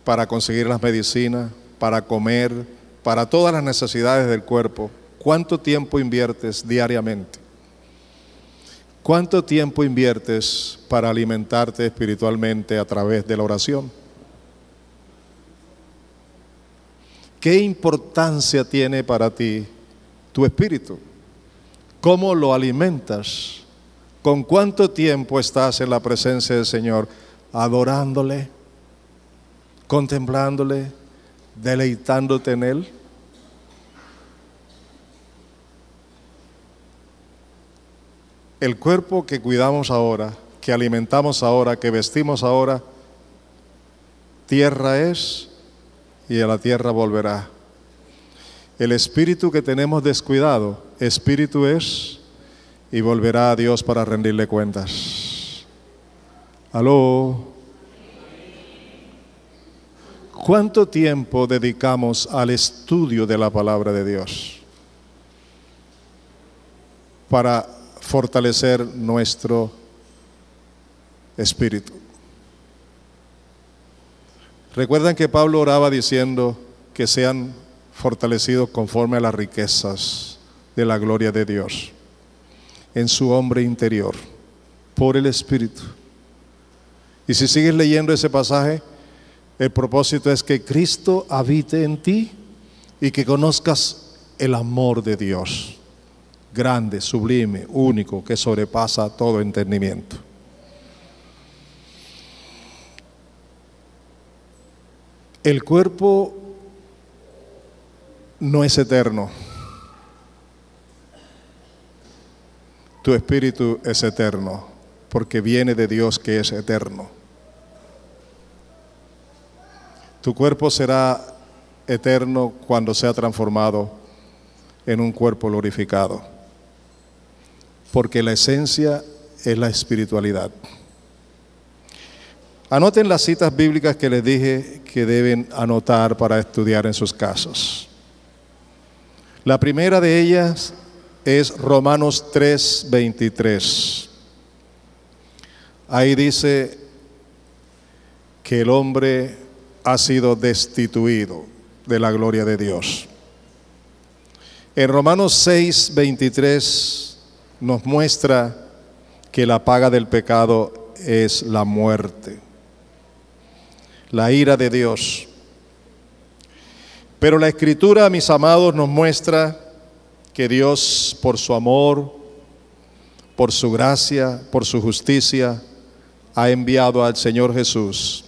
para conseguir las medicinas, para comer, para todas las necesidades del cuerpo? ¿Cuánto tiempo inviertes diariamente? ¿Cuánto tiempo inviertes para alimentarte espiritualmente a través de la oración? ¿Qué importancia tiene para ti tu espíritu? ¿Cómo lo alimentas? ¿Con cuánto tiempo estás en la presencia del Señor? Adorándole, contemplándole, deleitándote en Él. El cuerpo que cuidamos ahora, que alimentamos ahora, que vestimos ahora, tierra es y a la tierra volverá. El espíritu que tenemos descuidado, espíritu es y volverá a Dios para rendirle cuentas. ¿Aló? ¿Cuánto tiempo dedicamos al estudio de la palabra de Dios para fortalecer nuestro espíritu? Recuerdan que Pablo oraba diciendo que sean fortalecidos conforme a las riquezas de la gloria de Dios en su hombre interior por el Espíritu. Y si sigues leyendo ese pasaje, el propósito es que Cristo habite en ti y que conozcas el amor de Dios, grande, sublime, único, que sobrepasa todo entendimiento. El cuerpo no es eterno. Tu espíritu es eterno, porque viene de Dios que es eterno. Tu cuerpo será eterno cuando sea transformado en un cuerpo glorificado. porque la esencia es la espiritualidad. Anoten las citas bíblicas que les dije que deben anotar para estudiar en sus casas. La primera de ellas es Romanos 3:23. Ahí dice que el hombre ha sido destituido de la gloria de Dios. En Romanos 6:23 nos muestra que la paga del pecado es la muerte, la ira de Dios. Pero la Escritura, mis amados, nos muestra que Dios, por su amor, por su gracia, por su justicia, ha enviado al Señor Jesús,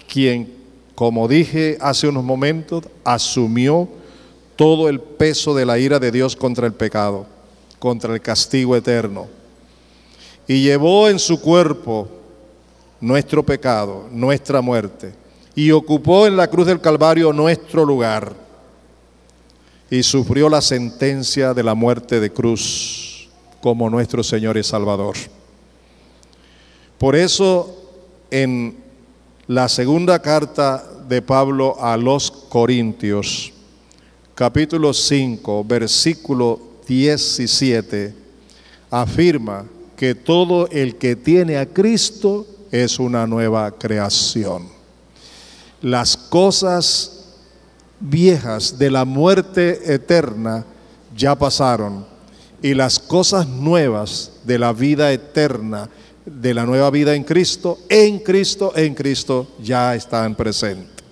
quien, como dije hace unos momentos, asumió todo el peso de la ira de Dios contra el pecado, contra el castigo eterno, y llevó en su cuerpo nuestro pecado, nuestra muerte, y ocupó en la cruz del Calvario nuestro lugar, y sufrió la sentencia de la muerte de cruz como nuestro Señor y Salvador. Por eso, en la segunda carta de Pablo a los Corintios, capítulo 5, versículo 17, afirma que todo el que tiene a Cristo es una nueva creación. Las cosas viejas de la muerte eterna ya pasaron, y las cosas nuevas de la vida eterna, de la nueva vida en Cristo, ya están presentes.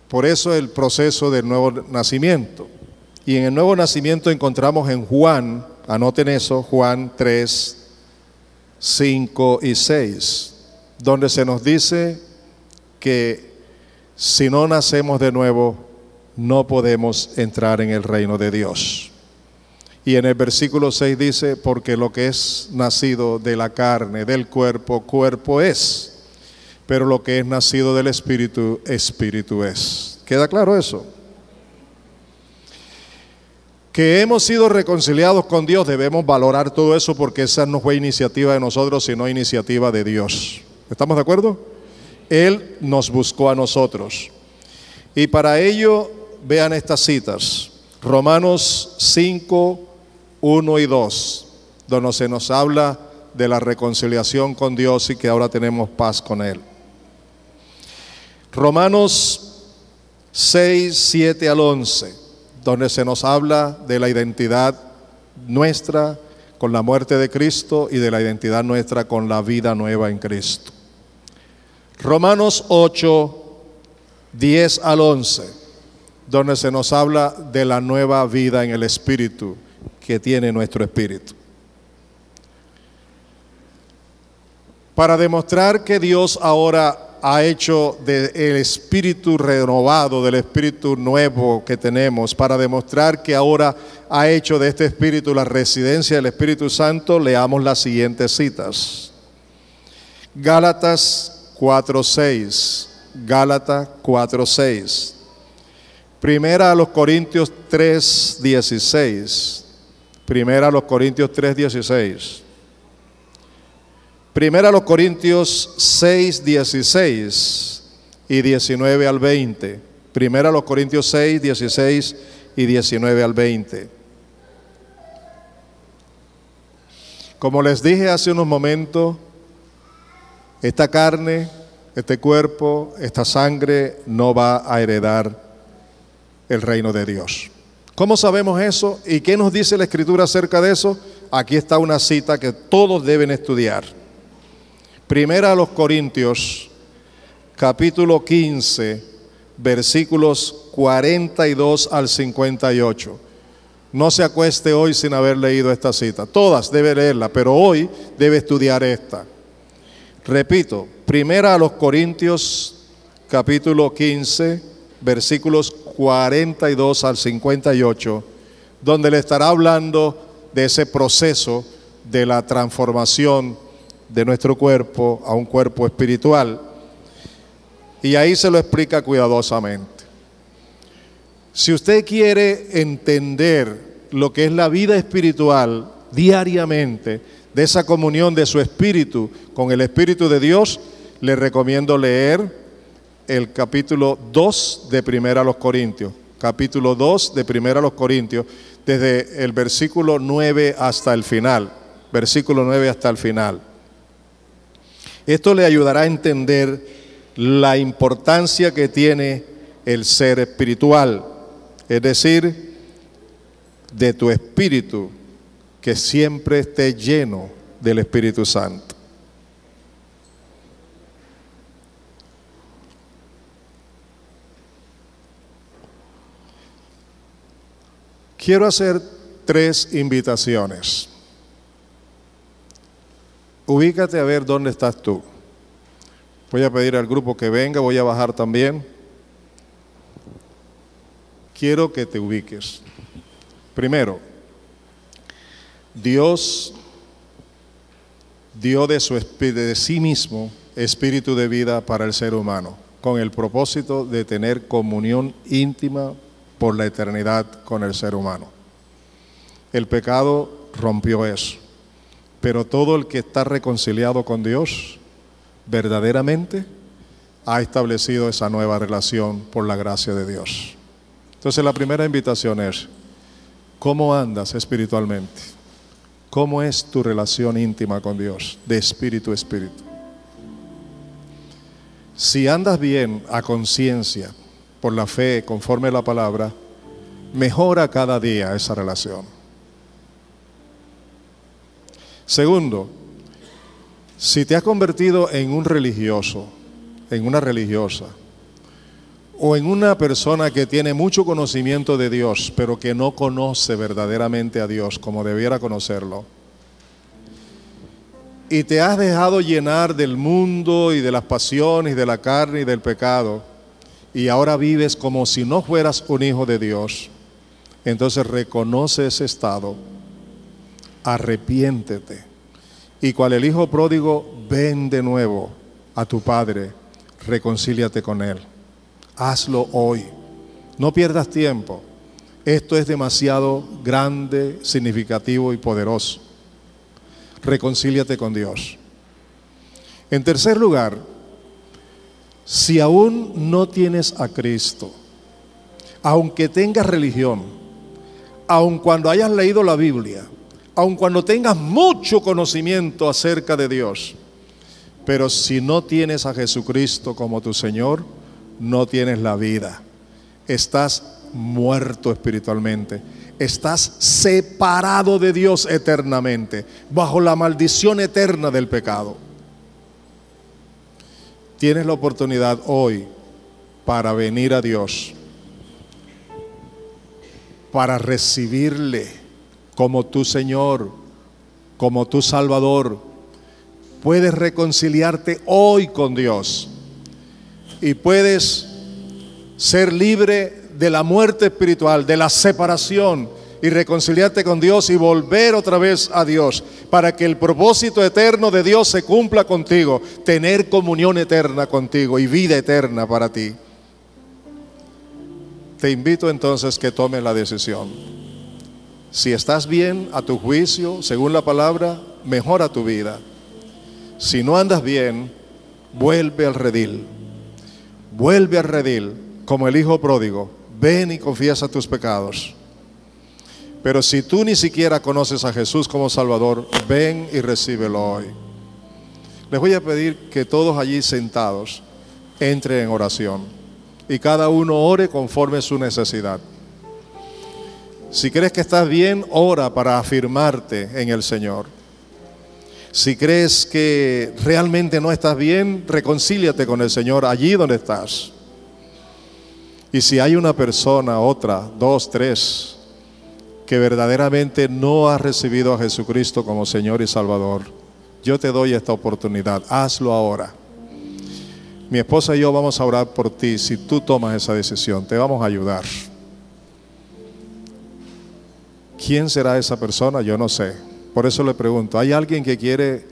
Por eso el proceso del nuevo nacimiento. Y en el nuevo nacimiento encontramos en Juan, anoten eso, Juan 3, 5 y 6, donde se nos dice que si no nacemos de nuevo, no podemos entrar en el reino de Dios. Y en el versículo 6 dice, porque lo que es nacido de la carne, del cuerpo, cuerpo es. Pero lo que es nacido del Espíritu, Espíritu es. ¿Queda claro eso? Que hemos sido reconciliados con Dios, debemos valorar todo eso, porque esa no fue iniciativa de nosotros, sino iniciativa de Dios. ¿Estamos de acuerdo? Él nos buscó a nosotros. Y para ello, vean estas citas. Romanos 5, 1 y 2, donde se nos habla de la reconciliación con Dios y que ahora tenemos paz con Él. Romanos 6, 7 al 11, donde se nos habla de la identidad nuestra con la muerte de Cristo y de la identidad nuestra con la vida nueva en Cristo. Romanos 8, 10 al 11, donde se nos habla de la nueva vida en el Espíritu que tiene nuestro espíritu. Para demostrar que Dios ahora ha hecho del espíritu renovado, del espíritu nuevo que tenemos, para demostrar que ahora ha hecho de este espíritu la residencia del Espíritu Santo, leamos las siguientes citas. Gálatas 4:6, Gálatas 4:6. Primera a los Corintios 3:16. Primera a los Corintios 3:16. Primera a los Corintios 6:16 y 19 al 20. Primera a los Corintios 6, 16 y 19 al 20. Como les dije hace unos momentos, esta carne, este cuerpo, esta sangre no va a heredar el reino de Dios. ¿Cómo sabemos eso? ¿Y qué nos dice la Escritura acerca de eso? Aquí está una cita que todos deben estudiar. Primera a los Corintios, capítulo 15, versículos 42 al 58. No se acueste hoy sin haber leído esta cita. Todas debe leerla, pero hoy debe estudiar esta. Repito, Primera a los Corintios, capítulo 15, versículos 42 al 58, donde le estará hablando de ese proceso de la transformación de nuestro cuerpo a un cuerpo espiritual. Y ahí se lo explica cuidadosamente. Si usted quiere entender lo que es la vida espiritual diariamente, de esa comunión de su espíritu con el Espíritu de Dios, le recomiendo leer el capítulo 2 de Primera a los Corintios. Capítulo 2 de Primera a los Corintios, desde el versículo 9 hasta el final. Versículo 9 hasta el final. Esto le ayudará a entender la importancia que tiene el ser espiritual, es decir, de tu espíritu, que siempre esté lleno del Espíritu Santo. Quiero hacer 3 invitaciones. Ubícate a ver dónde estás tú. Voy a pedir al grupo que venga, voy a bajar también. Quiero que te ubiques. Primero, Dios dio de sí mismo espíritu de vida para el ser humano, con el propósito de tener comunión íntima por la eternidad con el ser humano. El pecado rompió eso, pero todo el que está reconciliado con Dios, verdaderamente ha establecido esa nueva relación por la gracia de Dios. Entonces la primera invitación es, ¿cómo andas espiritualmente? ¿Cómo es tu relación íntima con Dios, de espíritu a espíritu? Si andas bien a conciencia, por la fe, conforme a la palabra, mejora cada día esa relación. Segundo, si te has convertido en un religioso, en una religiosa, o en una persona que tiene mucho conocimiento de Dios, pero que no conoce verdaderamente a Dios como debiera conocerlo, y te has dejado llenar del mundo y de las pasiones, de la carne y del pecado, y ahora vives como si no fueras un hijo de Dios, entonces reconoce ese estado, arrepiéntete, y cual el hijo pródigo, ven de nuevo a tu padre, reconcíliate con él. Hazlo hoy, no pierdas tiempo. Esto es demasiado grande, significativo y poderoso. Reconcíliate con Dios. En tercer lugar, si aún no tienes a Cristo, aunque tengas religión, aun cuando hayas leído la Biblia, aun cuando tengas mucho conocimiento acerca de Dios, pero si no tienes a Jesucristo como tu Señor, no tienes la vida. Estás muerto espiritualmente. Estás separado de Dios eternamente, bajo la maldición eterna del pecado. Tienes la oportunidad hoy para venir a Dios, para recibirle como tu Señor, como tu Salvador. Puedes reconciliarte hoy con Dios y puedes ser libre de la muerte espiritual, de la separación, y reconciliarte con Dios y volver otra vez a Dios, para que el propósito eterno de Dios se cumpla contigo, tener comunión eterna contigo y vida eterna para ti. Te invito entonces que tomes la decisión. Si estás bien a tu juicio, según la palabra, mejora tu vida. Si no andas bien, vuelve al redil. Vuelve al redil como el hijo pródigo. Ven y confiesa tus pecados. Pero si tú ni siquiera conoces a Jesús como Salvador, ven y recíbelo hoy. Les voy a pedir que todos allí sentados entren en oración y cada uno ore conforme su necesidad. Si crees que estás bien, ora para afirmarte en el Señor. Si crees que realmente no estás bien, reconcíliate con el Señor allí donde estás. Y si hay una persona, otra, 2, 3, que verdaderamente no ha recibido a Jesucristo como Señor y Salvador, yo te doy esta oportunidad. Hazlo ahora. Mi esposa y yo vamos a orar por ti. Si tú tomas esa decisión, te vamos a ayudar. ¿Quién será esa persona? Yo no sé. Por eso le pregunto, ¿hay alguien que quiere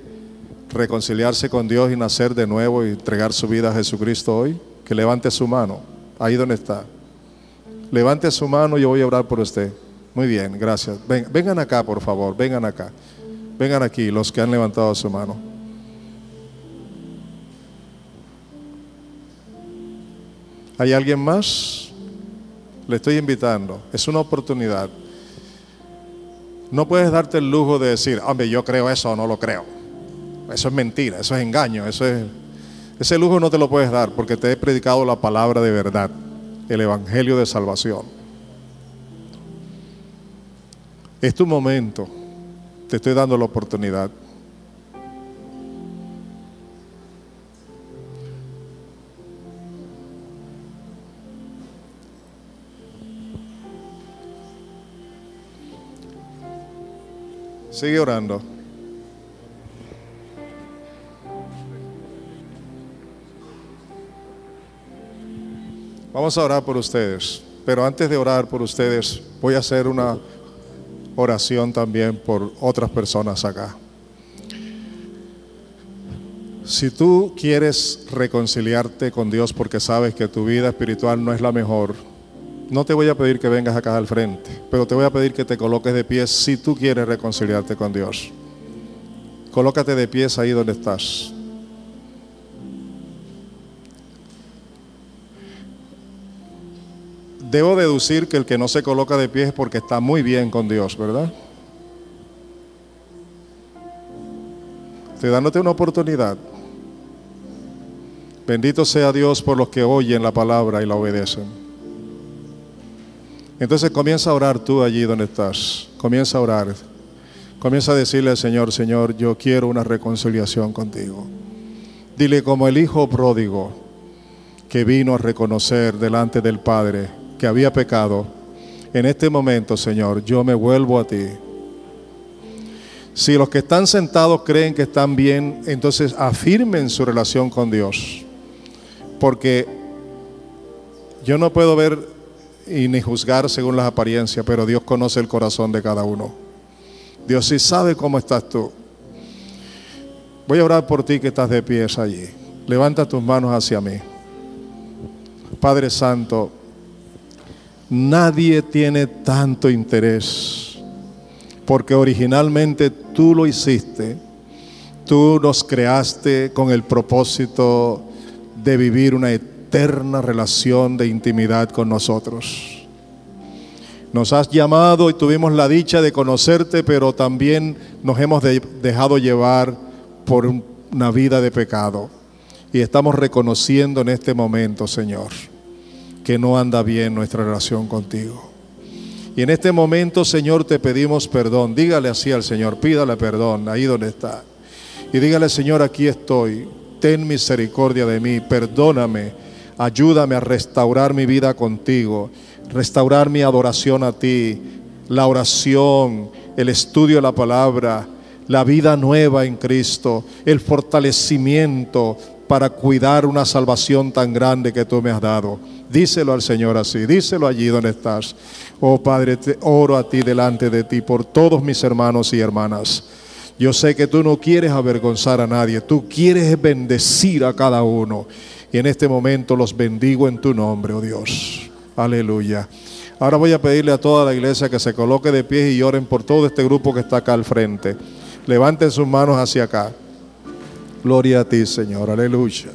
reconciliarse con Dios y nacer de nuevo y entregar su vida a Jesucristo hoy? Que levante su mano, ahí donde está. Levante su mano y yo voy a orar por usted. Muy bien, gracias. Vengan acá, por favor, vengan acá. Vengan aquí, los que han levantado su mano. ¿Hay alguien más? Le estoy invitando. Es una oportunidad. No puedes darte el lujo de decir, hombre, yo creo eso o no lo creo. Eso es mentira, eso es engaño, ese lujo no te lo puedes dar porque te he predicado la palabra de verdad, el evangelio de salvación. Es tu momento, te estoy dando la oportunidad. Sigue orando. Vamos a orar por ustedes, pero antes de orar por ustedes, voy a hacer una oración también por otras personas acá. Si tú quieres reconciliarte con Dios porque sabes que tu vida espiritual no es la mejor, no te voy a pedir que vengas acá al frente, pero te voy a pedir que te coloques de pie si tú quieres reconciliarte con Dios. Colócate de pies ahí donde estás. Debo deducir que el que no se coloca de pie es porque está muy bien con Dios, ¿verdad? Estoy dándote una oportunidad. Bendito sea Dios por los que oyen la palabra y la obedecen. Entonces comienza a orar tú allí donde estás. Comienza a orar. Comienza a decirle al Señor, Señor, yo quiero una reconciliación contigo. Dile como el hijo pródigo que vino a reconocer delante del Padre que había pecado. En este momento, Señor, yo me vuelvo a ti. Si los que están sentados creen que están bien, entonces afirmen su relación con Dios. Porque yo no puedo ver y ni juzgar según las apariencias, pero Dios conoce el corazón de cada uno. Dios sí sabe cómo estás tú. Voy a orar por ti que estás de pies allí. Levanta tus manos hacia mí. Padre Santo, nadie tiene tanto interés, porque originalmente tú lo hiciste. Tú nos creaste con el propósito de vivir una eterna relación de intimidad con nosotros. Nos has llamado y tuvimos la dicha de conocerte, pero también nos hemos dejado llevar por una vida de pecado. Y estamos reconociendo en este momento, Señor, que no anda bien nuestra relación contigo. Y en este momento, Señor, te pedimos perdón. Dígale así al Señor, pídale perdón ahí donde está. Y dígale, Señor, aquí estoy. Ten misericordia de mí, perdóname, ayúdame a restaurar mi vida contigo, restaurar mi adoración a ti, la oración, el estudio de la palabra, la vida nueva en Cristo, el fortalecimiento para cuidar una salvación tan grande que tú me has dado. Díselo al Señor así, díselo allí donde estás. Oh Padre, te oro a ti delante de ti por todos mis hermanos y hermanas. Yo sé que tú no quieres avergonzar a nadie, tú quieres bendecir a cada uno. Y en este momento los bendigo en tu nombre, oh Dios. Aleluya. Ahora voy a pedirle a toda la iglesia que se coloque de pie y oren por todo este grupo que está acá al frente. Levanten sus manos hacia acá. Gloria a ti, Señor. Aleluya.